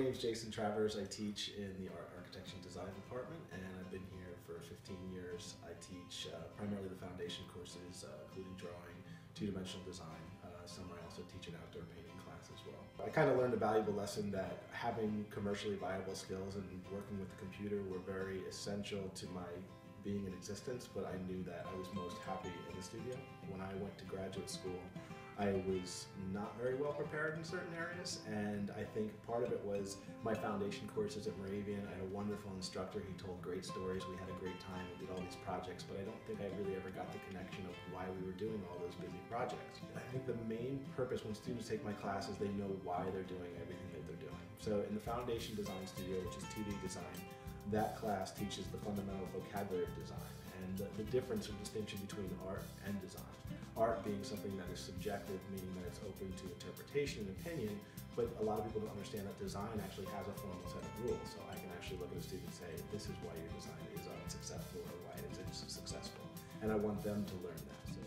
name's Jason Travers. I teach in the Art, Architecture, and Design department, and I've been here for 15 years. I teach primarily the foundation courses, including drawing, two-dimensional design. Summer I also teach an outdoor painting class as well. I kind of learned a valuable lesson that having commercially viable skills and working with the computer were very essential to my being in existence, but I knew that I was most happy in the studio. When I went to graduate school, I was not very well prepared in certain areas, and I think part of it was my foundation courses at Moravian. I had a wonderful instructor. He told great stories. We had a great time. We did all these projects, but I don't think I really ever got the connection of why we were doing all those busy projects. I think the main purpose when students take my classes, they know why they're doing everything that they're doing. So in the Foundation Design Studio, which is 2D design, that class teaches the fundamental vocabulary of design and the difference or distinction between art and design. Art being something that is subjective, meaning that it's open to interpretation and opinion, but a lot of people don't understand that design actually has a formal set of rules. So I can actually look at a student and say, this is why your design is unsuccessful or why it is successful. And I want them to learn that. So.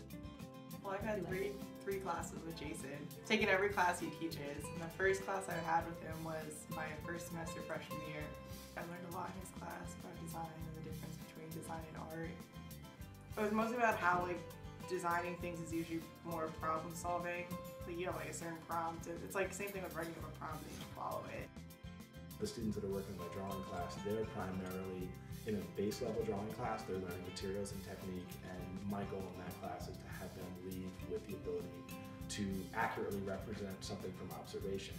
Well, I've had three classes with Jason, taken every class he teaches. And the first class I had with him was my first semester freshman year. I learned a lot in his class about design and the difference between design and art. It was mostly about how designing things is usually more problem solving. You have a certain prompt. It's like the same thing with writing up a prompt and you can follow it. The students that are working in my drawing class, they're primarily in a base level drawing class. They're learning materials and technique, and my goal in that class is to have them leave with the ability to accurately represent something from observation,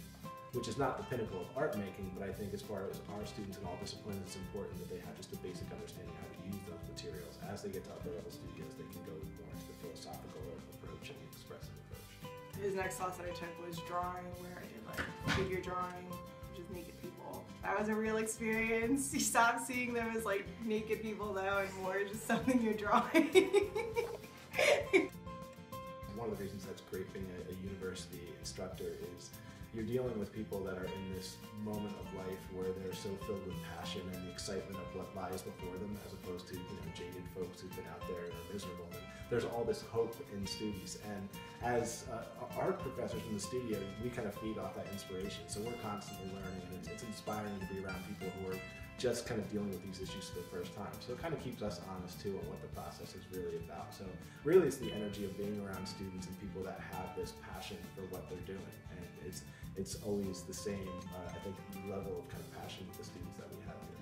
which is not the pinnacle of art making, but I think as far as our students in all disciplines, it's important that they have just a basic understanding how to use those materials. As they get to upper level studios, they can go more into the philosophical approach and the expressive approach. His next class that I took was drawing, where I did figure drawing, just naked people. That was a real experience. You stop seeing them as naked people now and more just something you're drawing. One of the reasons that's great being a university instructor is you're dealing with people that are in this moment of life where they're so filled with passion and the excitement of what lies before them, as opposed to jaded folks who've been out there and are miserable. And there's all this hope in students, and as art professors in the studio, we kind of feed off that inspiration. So we're constantly learning, and it's inspiring to be around people who are just kind of dealing with these issues for the first time. So it kind of keeps us honest too on what the process is really about. So really it's the energy of being around students and people that have this passion for what they're doing. And it's always the same, I think, level of kind of passion with the students that we have here.